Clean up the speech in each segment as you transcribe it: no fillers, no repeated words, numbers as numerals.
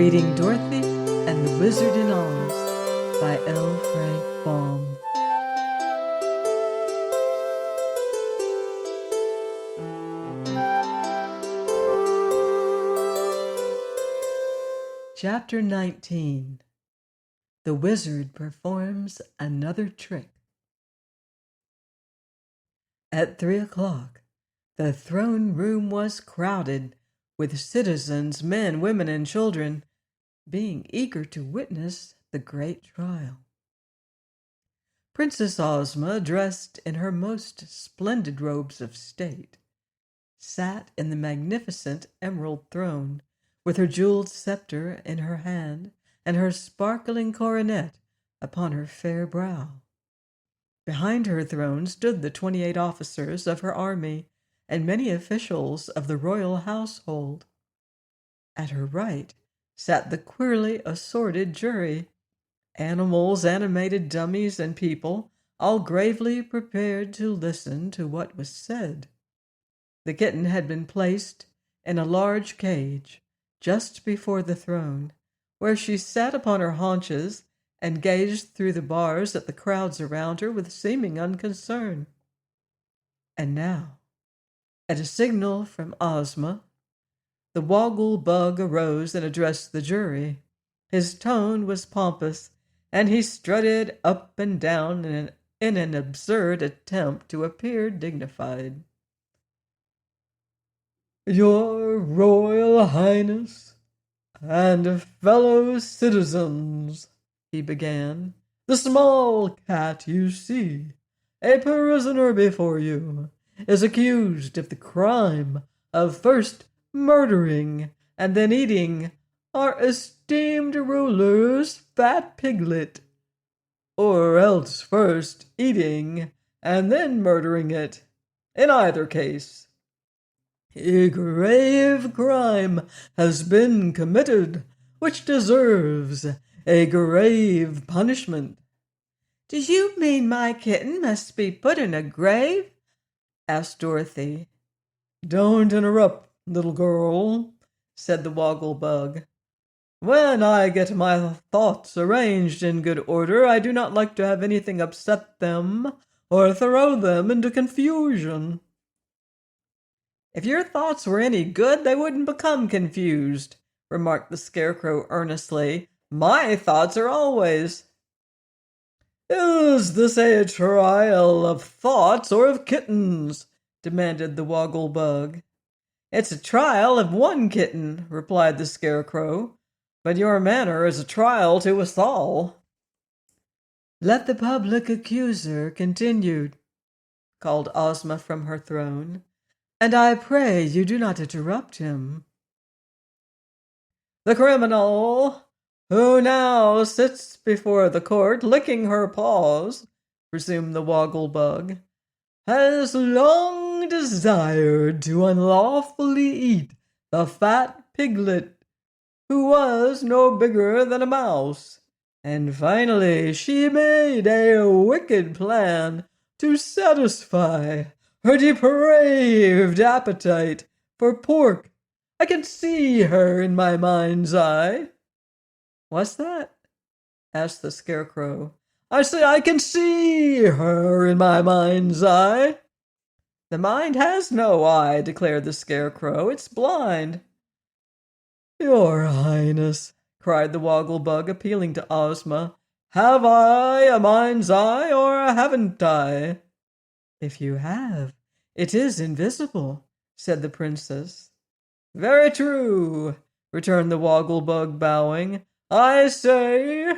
Reading Dorothy and the Wizard in Oz by L. Frank Baum. Chapter 19. The Wizard Performs Another Trick. At 3 o'clock, the throne room was crowded with citizens, men, women, and children, being eager to witness the great trial. Princess Ozma, dressed in her most splendid robes of state, sat in the magnificent emerald throne with her jeweled scepter in her hand and her sparkling coronet upon her fair brow. Behind her throne stood the 28 officers of her army and many officials of the royal household. At her right sat the queerly assorted jury, animals, animated dummies, and people, all gravely prepared to listen to what was said. The kitten had been placed in a large cage just before the throne, where she sat upon her haunches and gazed through the bars at the crowds around her with seeming unconcern. And now, at a signal from Ozma, the Woggle Bug arose and addressed the jury. His tone was pompous, and he strutted up and down in an absurd attempt to appear dignified. "Your Royal Highness and fellow citizens," he began, "the small cat you see, a prisoner before you, is accused of the crime of first murdering and then eating our esteemed ruler's fat piglet, or else first eating and then murdering it. In either case, a grave crime has been committed which deserves a grave punishment." "Do you mean my kitten must be put in a grave?" asked Dorothy. "Don't interrupt, little girl," said the Woggle Bug. "When I get my thoughts arranged in good order, I do not like to have anything upset them or throw them into confusion." "If your thoughts were any good, they wouldn't become confused," remarked the Scarecrow earnestly. "My thoughts are always—" "Is this a trial of thoughts or of kittens?" demanded the Woggle Bug. "It's a trial of one kitten," replied the Scarecrow, "but your manner is a trial to us all." "Let the public accuser continue," called Ozma from her throne, "and I pray you do not interrupt him." "The criminal, who now sits before the court licking her paws," resumed the Woggle Bug, "has long desired to unlawfully eat the fat piglet, who was no bigger than a mouse, and finally she made a wicked plan to satisfy her depraved appetite for pork. I can see her in my mind's eye." "What's that?" asked the Scarecrow. "I say I can see her in my mind's eye." "The mind has no eye," declared the Scarecrow. "It's blind." "Your Highness," cried the Woggle Bug, appealing to Ozma, "have I a mind's eye or haven't I?" "If you have, it is invisible," said the princess. "Very true," returned the Woggle Bug, bowing. I see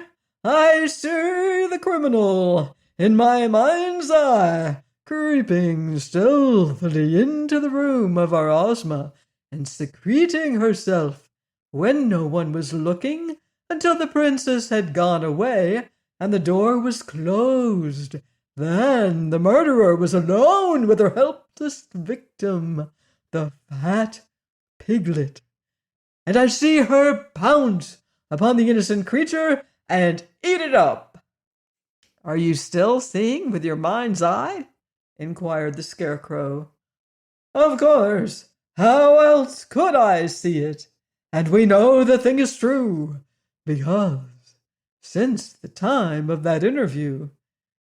the criminal in my mind's eye, creeping stealthily into the room of our Ozma and secreting herself when no one was looking until the princess had gone away and the door was closed. Then the murderer was alone with her helpless victim, the fat piglet, and I see her pounce upon the innocent creature and eat it up." "Are you still seeing with your mind's eye?" inquired the Scarecrow. "Of course. How else could I see it? And we know the thing is true, because since the time of that interview,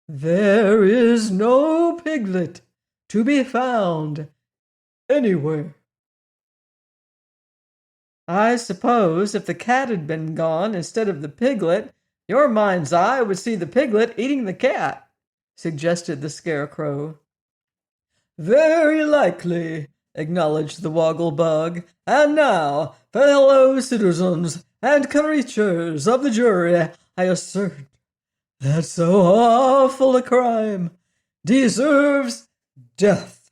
there is no piglet to be found anywhere. I suppose if the cat had been gone instead of the piglet, your mind's eye would see the piglet eating the cat, suggested the Scarecrow. Very likely, acknowledged the Woggle-Bug. And now, fellow citizens and creatures of the jury, I assert that so awful a crime deserves death.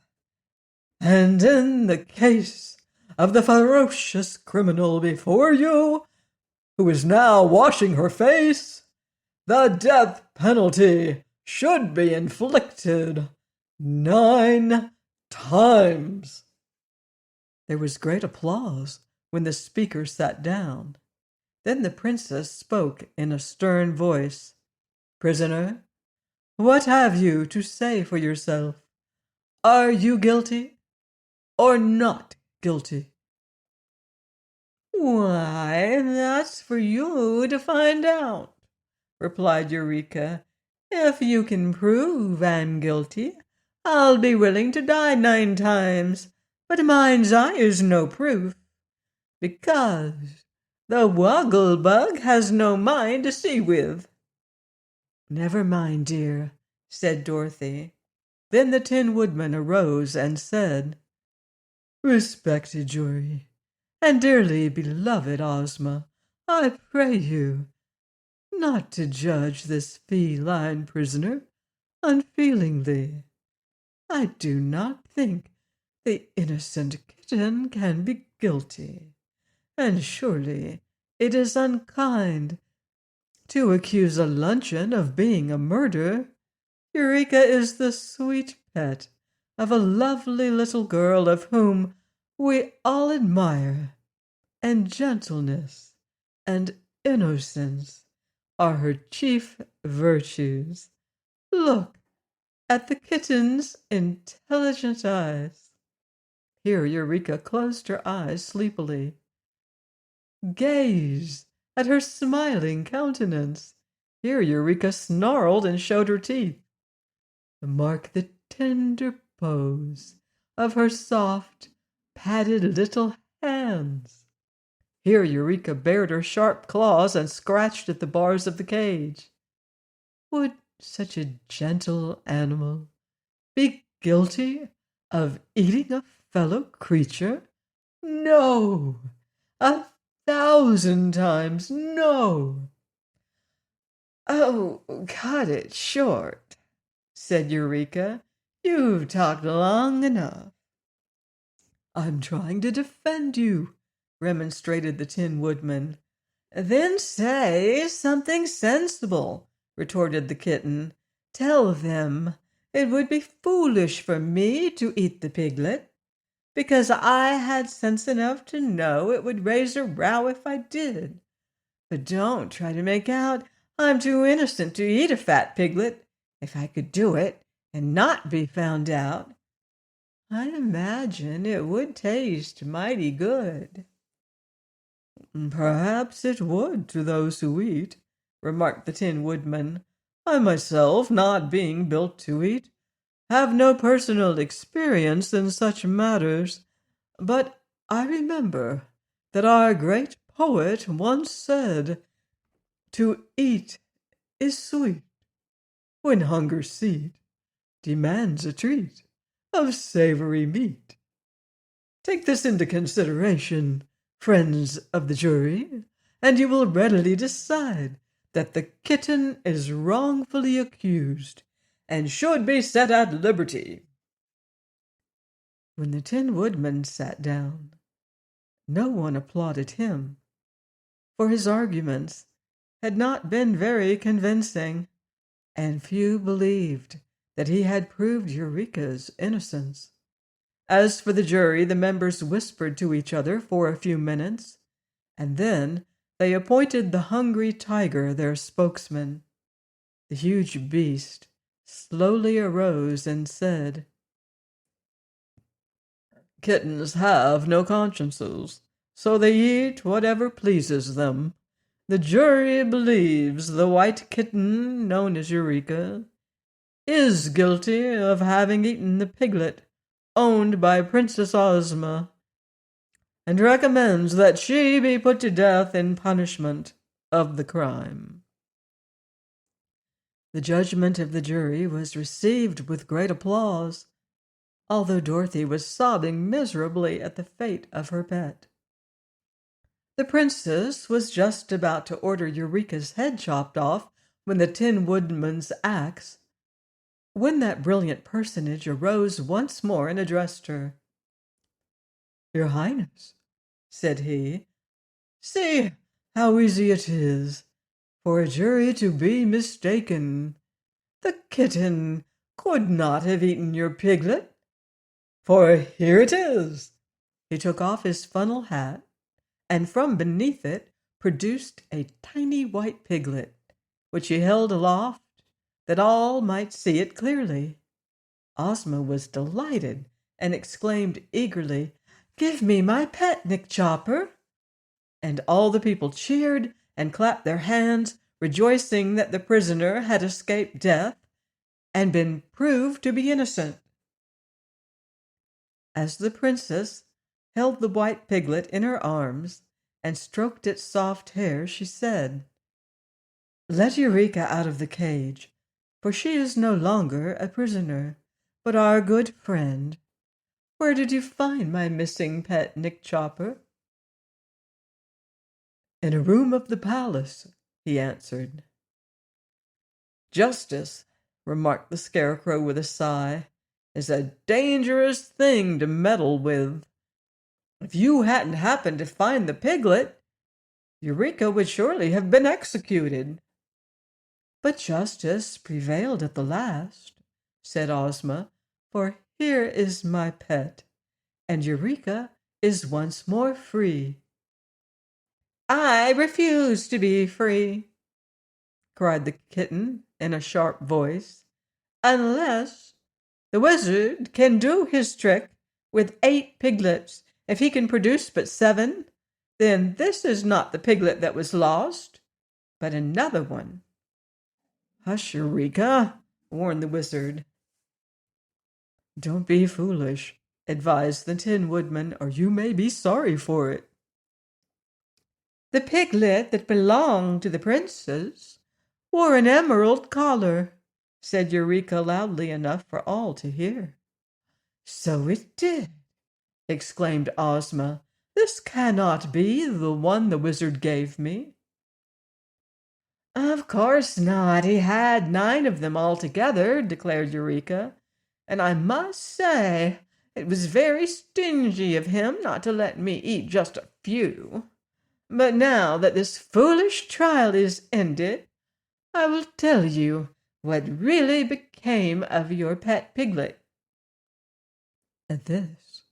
And in the case of the ferocious criminal before you, who is now washing her face, the death penalty should be inflicted 9 times. There was great applause when the speaker sat down. Then the princess spoke in a stern voice. Prisoner, what have you to say for yourself? Are you guilty or not guilty? Why, that's for you to find out, replied Eureka. If you can prove I'm guilty, I'll be willing to die 9 times, but mind's eye is no proof, because the Woggle-Bug has no mind to see with. Never mind, dear, said Dorothy. Then the Tin Woodman arose and said, Respected jury, and dearly beloved Ozma, I pray you not to judge this feline prisoner unfeelingly. I do not think the innocent kitten can be guilty, and surely it is unkind to accuse a luncheon of being a murder. Eureka is the sweet pet of a lovely little girl of whom we all admire, and gentleness and innocence are her chief virtues. Look at the kitten's intelligent eyes. Here Eureka closed her eyes sleepily. Gaze at her smiling countenance. Here Eureka snarled and showed her teeth. Mark the tender pose of her soft, padded little hands. Here Eureka bared her sharp claws and scratched at the bars of the cage. Would such a gentle animal be guilty of eating a fellow creature? No! 1,000 times no! Oh, cut it short, said Eureka. You've talked long enough. I'm trying to defend you, remonstrated the Tin Woodman. Then say something sensible, retorted the kitten. Tell them it would be foolish for me to eat the piglet, because I had sense enough to know it would raise a row if I did. But don't try to make out I'm too innocent to eat a fat piglet. If I could do it and not be found out, I imagine it would taste mighty good. Perhaps it would to those who eat, remarked the Tin Woodman. I myself, not being built to eat, have no personal experience in such matters, but I remember that our great poet once said, To eat is sweet, when hunger seat demands a treat of savory meat. Take this into consideration, friends of the jury, and you will readily decide that the kitten is wrongfully accused and should be set at liberty. When the Tin Woodman sat down, no one applauded him, for his arguments had not been very convincing, and few believed that he had proved Eureka's innocence. As for the jury, the members whispered to each other for a few minutes, and then they appointed the hungry tiger their spokesman. The huge beast slowly arose and said, Kittens have no consciences, so they eat whatever pleases them. The jury believes the white kitten, known as Eureka, is guilty of having eaten the piglet owned by Princess Ozma, and recommends that she be put to death in punishment of the crime. The judgment of the jury was received with great applause, although Dorothy was sobbing miserably at the fate of her pet. The princess was just about to order Eureka's head chopped off when the Tin Woodman's axe, when that brilliant personage arose once more and addressed her. "Your Highness," said he, "see how easy it is for a jury to be mistaken. The kitten could not have eaten your piglet, for here it is." He took off his funnel hat, and from beneath it produced a tiny white piglet, which he held aloft that all might see it clearly. Ozma was delighted and exclaimed eagerly, "Give me my pet, Nick Chopper!" And all the people cheered and clapped their hands, rejoicing that the prisoner had escaped death and been proved to be innocent. As the princess held the white piglet in her arms and stroked its soft hair, she said, "Let Eureka out of the cage, for she is no longer a prisoner, but our good friend. Where did you find my missing pet, Nick Chopper?" "In a room of the palace," he answered. "Justice," remarked the Scarecrow with a sigh, "is a dangerous thing to meddle with. If you hadn't happened to find the piglet, Eureka would surely have been executed." "But justice prevailed at the last," said Ozma, "for here is my pet, and Eureka is once more free." "I refuse to be free," cried the kitten in a sharp voice, "unless the wizard can do his trick with 8 piglets. If he can produce but 7, then this is not the piglet that was lost, but another one." "Hush, Eureka," warned the wizard. "Don't be foolish," advised the Tin Woodman, "or you may be sorry for it." "The piglet that belonged to the princess wore an emerald collar," said Eureka loudly enough for all to hear. "So it did," exclaimed Ozma. "This cannot be the one the wizard gave me." "Of course not. He had 9 of them altogether," declared Eureka. "And I must say it was very stingy of him not to let me eat just a few. But now that this foolish trial is ended, I will tell you what really became of your pet piglet." At this,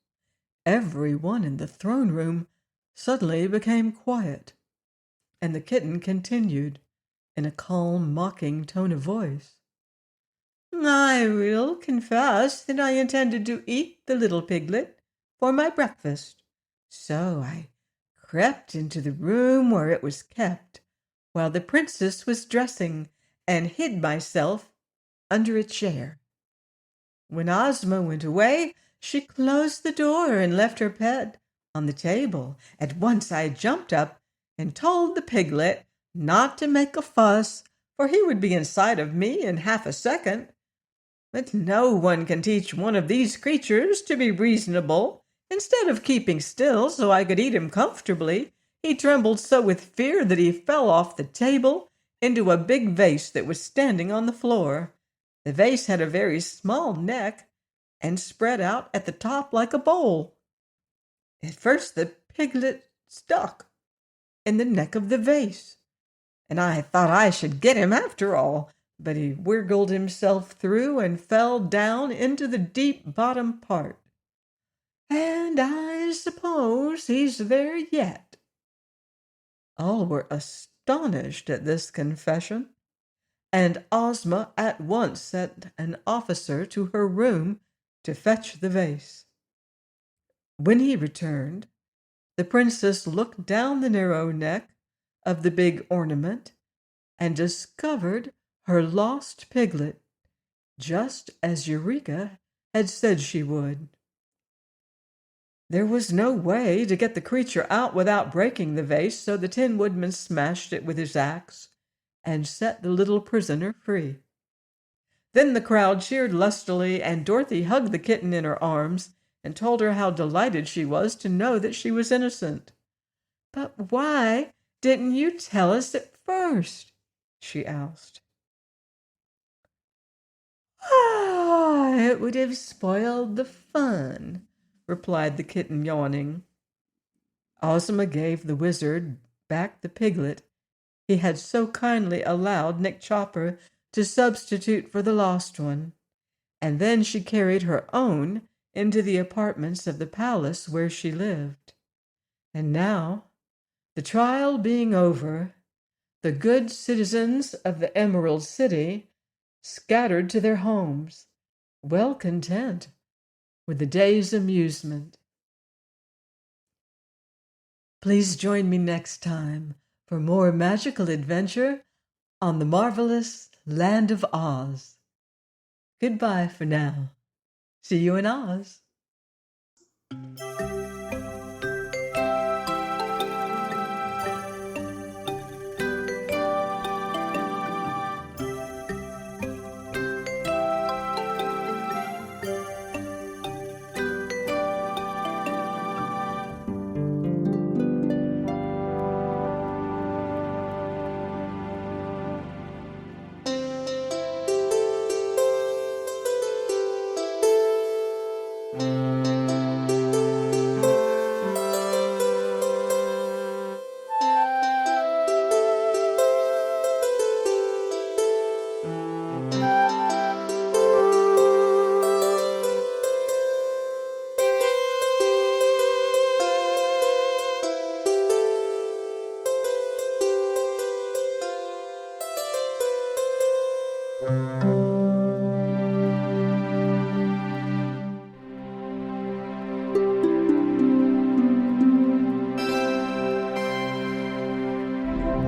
every one in the throne room suddenly became quiet, and the kitten continued, in a calm, mocking tone of voice, "I will confess that I intended to eat the little piglet for my breakfast, so I crept into the room where it was kept while the princess was dressing and hid myself under a chair. When Ozma went away, she closed the door and left her pet on the table. At once I jumped up and told the piglet not to make a fuss, for he would be inside of me in half a second. But no one can teach one of these creatures to be reasonable. Instead of keeping still so I could eat him comfortably, he trembled so with fear that he fell off the table into a big vase that was standing on the floor. The vase had a very small neck and spread out at the top like a bowl. At first the piglet stuck in the neck of the vase, and I thought I should get him after all, but he wiggled himself through and fell down into the deep bottom part. And I suppose he's there yet." All were astonished at this confession, and Ozma at once sent an officer to her room to fetch the vase. When he returned, The princess looked down the narrow neck of the big ornament and discovered her lost piglet, just as Eureka had said she would. There was no way to get the creature out without breaking the vase, so the Tin Woodman smashed it with his axe and set the little prisoner free. Then the crowd cheered lustily, and Dorothy hugged the kitten in her arms and told her how delighted she was to know that she was innocent. "But why didn't you tell us at first?" she asked. "Ah, it would have spoiled the fun," replied the kitten, yawning. Ozma gave the wizard back the piglet he had so kindly allowed Nick Chopper to substitute for the lost one, and then she carried her own into the apartments of the palace where she lived. And now, the trial being over, the good citizens of the Emerald City scattered to their homes, well content with the day's amusement. Please join me next time for more magical adventure on the marvelous Land of Oz. Goodbye for now. See you in Oz. Thank you.